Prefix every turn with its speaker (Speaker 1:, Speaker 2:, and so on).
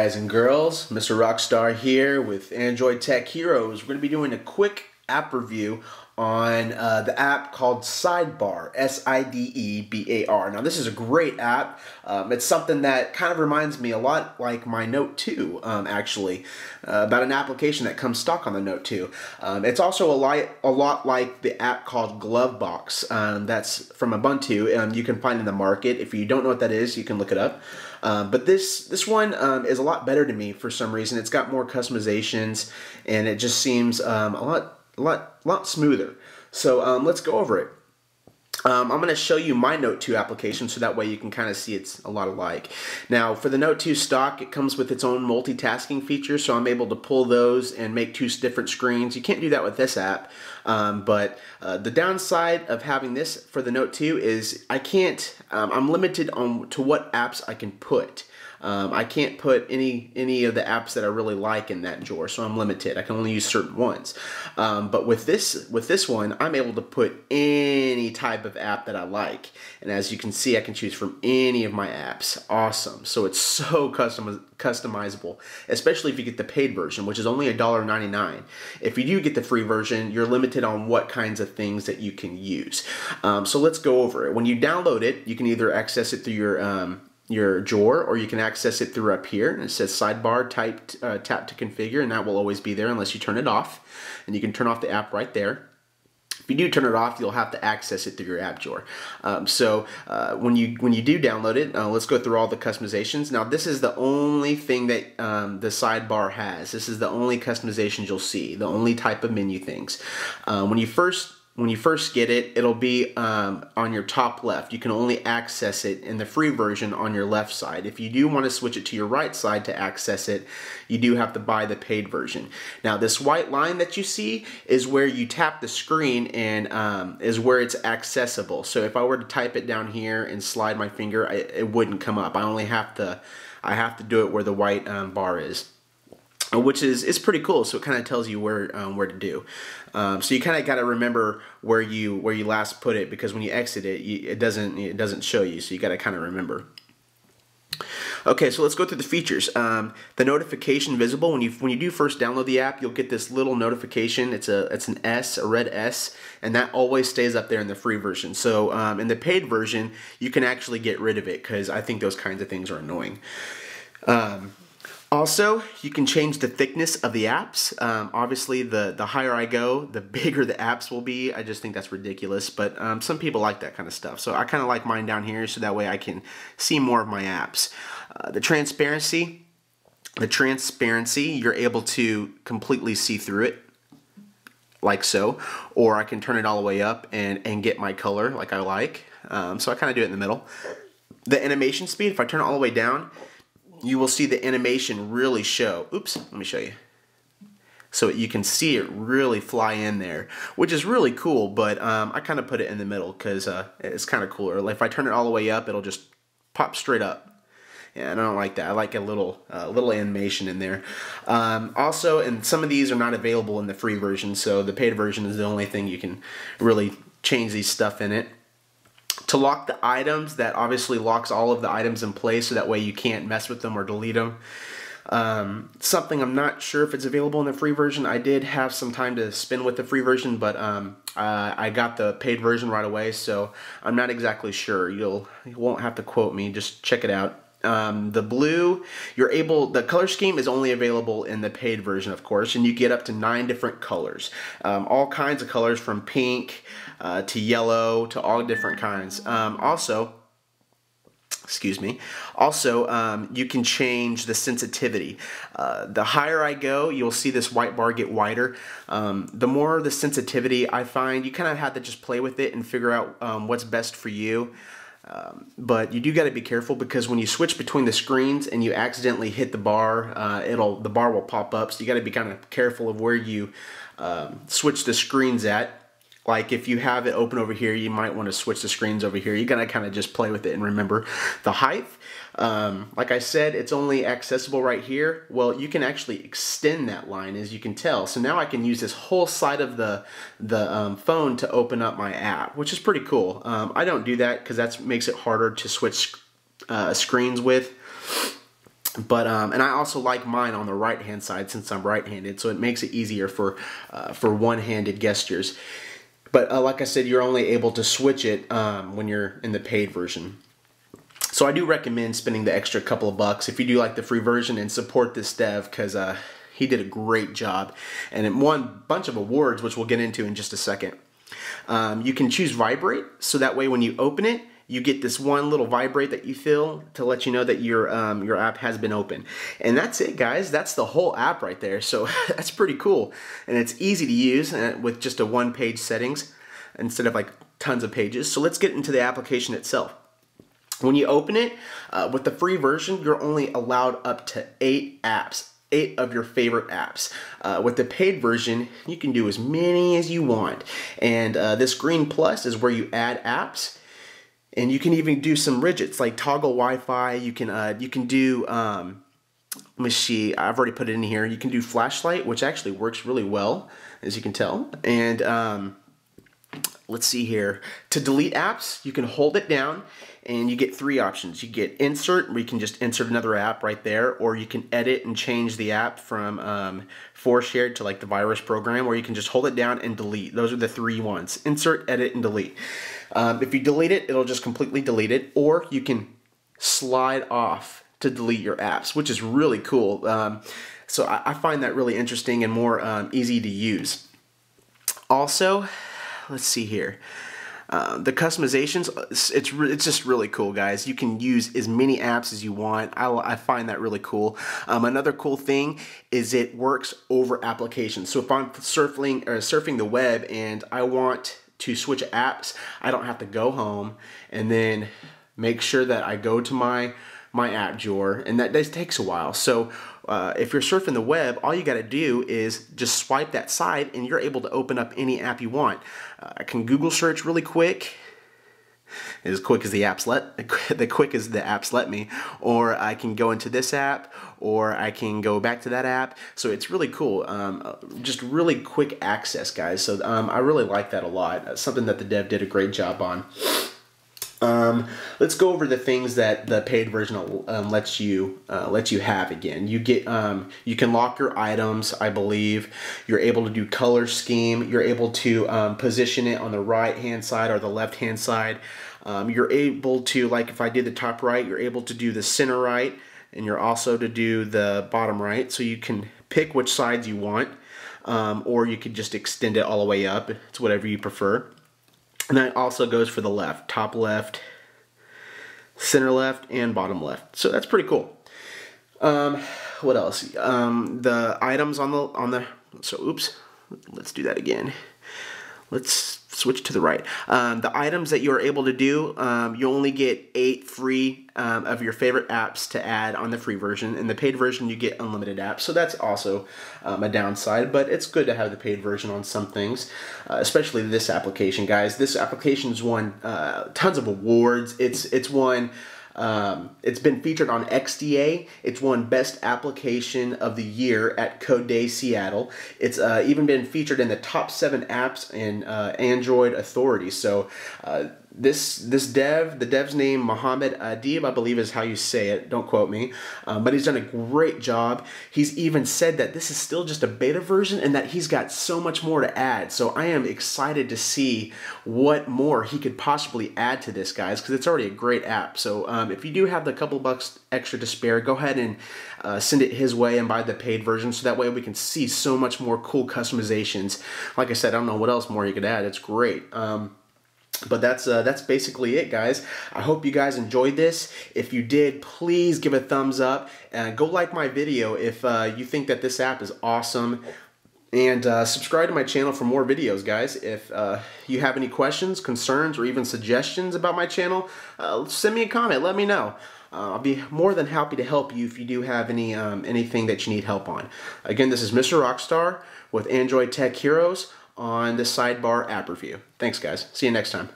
Speaker 1: guys and girls? Mr. Rockstar here with Android Tech Heroes. We're going to be doing a quick app review on the app called Sidebar, S-I-D-E-B-A-R. Now this is a great app. It's something that kind of reminds me a lot like my Note 2, actually, about an application that comes stock on the Note 2. It's also a lot like the app called Glovebox. That's from Ubuntu. You can find in the market. If you don't know what that is, you can look it up. But this one is a lot better to me for some reason. It's got more customizations, and it just seems a lot smoother. So let's go over it. I'm going to show you my Note 2 application so that way you can kind of see it's a lot alike. Now for the Note 2 stock, it comes with its own multitasking feature, so I'm able to pull those and make two different screens. You can't do that with this app, but the downside of having this for the Note 2 is I'm limited to what apps I can put. I can't put any of the apps that I really like in that drawer, so I'm limited. I can only use certain ones. But with this one, I'm able to put any type of app that I like. And as you can see, I can choose from any of my apps. Awesome. So it's so customizable, especially if you get the paid version, which is only $1.99. If you do get the free version, you're limited on what kinds of things that you can use. So let's go over it. When you download it, you can either access it through your drawer, or you can access it through up here, and it says Sidebar, tap to configure, and that will always be there unless you turn it off, and you can turn off the app right there. If you do turn it off, you'll have to access it through your app drawer. When you do download it, let's go through all the customizations. Now this is the only thing that the Sidebar has. This is the only customizations you'll see, the only type of menu things. When you first get it, it'll be on your top left. You can only access it in the free version on your left side. If you do want to switch it to your right side to access it, you do have to buy the paid version. Now this white line that you see is where you tap the screen and is where it's accessible. So if I were to type it down here and slide my finger, it wouldn't come up. I have to do it where the white bar is. Which is pretty cool, so it kind of tells you where to do. So you kind of got to remember where you last put it, because when you exit it, it doesn't show you. So you got to kind of remember. Okay, so let's go through the features. The notification visible when you do first download the app, you'll get this little notification. It's an S, a red S, and that always stays up there in the free version. So in the paid version, you can actually get rid of it, because I think those kinds of things are annoying. Also, you can change the thickness of the apps. Obviously, the higher I go, the bigger the apps will be. I just think that's ridiculous, but some people like that kind of stuff. So I kind of like mine down here, so that way I can see more of my apps. The transparency, you're able to completely see through it, like so. Or I can turn it all the way up and get my color like I like. So I kind of do it in the middle. The animation speed, if I turn it all the way down, you will see the animation really show. Oops, let me show you. So you can see it really fly in there, which is really cool, but I kind of put it in the middle because it's kind of cooler. If I turn it all the way up, it'll just pop straight up. Yeah, and I don't like that. I like a little animation in there. Also, and some of these are not available in the free version, so the paid version is the only thing you can really change these stuff in it. To lock the items, that obviously locks all of the items in place, so that way you can't mess with them or delete them. Something I'm not sure if it's available in the free version. I did have some time to spend with the free version, but I got the paid version right away, so I'm not exactly sure. You won't have to quote me, just check it out. The blue, the color scheme is only available in the paid version, of course, and you get up to 9 different colors. All kinds of colors, from pink to yellow to all different kinds. Also, you can change the sensitivity. The higher I go, you'll see this white bar get wider. The more the sensitivity, I find you kind of have to just play with it and figure out what's best for you. But you do got to be careful, because when you switch between the screens and you accidentally hit the bar, the bar will pop up. So you got to be kind of careful of where you switch the screens at. Like if you have it open over here, you might want to switch the screens over here. You gotta kind of just play with it and remember the height. Like I said, it's only accessible right here. Well, you can actually extend that line, as you can tell. So now I can use this whole side of the phone to open up my app, which is pretty cool. I don't do that because that makes it harder to switch screens with. But and I also like mine on the right hand side since I'm right-handed, so it makes it easier for one-handed gestures. But like I said, you're only able to switch it when you're in the paid version. So I do recommend spending the extra couple of bucks if you do like the free version and support this dev, because he did a great job and it won a bunch of awards, which we'll get into in just a second. You can choose vibrate, so that way when you open it, you get this one little vibrate that you feel to let you know that your app has been open. And that's it, guys. That's the whole app right there. So that's pretty cool. And it's easy to use with just a one-page settings instead of like tons of pages. So let's get into the application itself. When you open it, with the free version, you're only allowed up to 8 apps. 8 of your favorite apps. With the paid version, you can do as many as you want. And this green plus is where you add apps. And you can even do some widgets like toggle Wi-Fi. You can do, let me see, I've already put it in here. You can do flashlight, which actually works really well, as you can tell. And let's see here. To delete apps, you can hold it down and you get 3 options. You get insert, where you can just insert another app right there, or you can edit and change the app from for shared to like the virus program, or you can just hold it down and delete. Those are the 3 ones: insert, edit, and delete. If you delete it, it'll just completely delete it, or you can slide off to delete your apps, which is really cool. So I find that really interesting and more easy to use. Also, let's see here. The customizations, it's just really cool, guys. You can use as many apps as you want. I find that really cool. Another cool thing is it works over applications. So if I'm surfing the web and I want to switch apps, I don't have to go home and then make sure that I go to my app drawer, and that takes a while. So if you're surfing the web, all you got to do is just swipe that side and you're able to open up any app you want. I can Google search really quick, as quick as the apps let me, or I can go into this app, or I can go back to that app. So it's really cool, just really quick access, guys. So I really like that a lot. Something that the dev did a great job on. Let's go over the things that the paid version lets you have again. You get you can lock your items, I believe. You're able to do color scheme. You're able to position it on the right hand side or the left hand side. You're able to, like if I did the top right, you're able to do the center right, and you're also to do the bottom right. So you can pick which sides you want, or you could just extend it all the way up. It's whatever you prefer. And that also goes for the left, top left, center left, and bottom left. So that's pretty cool. What else? The items on the oops, let's do that again. Let's switch to the right. The items that you're able to do, you only get 8 free of your favorite apps to add on the free version. In the paid version, you get unlimited apps. So that's also a downside, but it's good to have the paid version on some things, especially this application, guys. This application's won tons of awards. It's won. It's been featured on XDA. It's won Best Application of the Year at Codeday Seattle. It's even been featured in the top 7 apps in Android Authority. So the dev's name, Mohammed Adib, I believe is how you say it. Don't quote me. But he's done a great job. He's even said that this is still just a beta version and that he's got so much more to add. So I am excited to see what more he could possibly add to this, guys, because it's already a great app. So if you do have the couple bucks extra to spare, go ahead and send it his way and buy the paid version, so that way we can see so much more cool customizations. Like I said, I don't know what else more you could add. It's great. But that's basically it, guys. I hope you guys enjoyed this. If you did, please give a thumbs up and go like my video if you think that this app is awesome. And subscribe to my channel for more videos, guys. If you have any questions, concerns, or even suggestions about my channel, send me a comment. Let me know. I'll be more than happy to help you if you do have anything that you need help on. Again, this is Mr. Rockstar with Android Tech Heroes on the Sidebar app review. Thanks, guys. See you next time.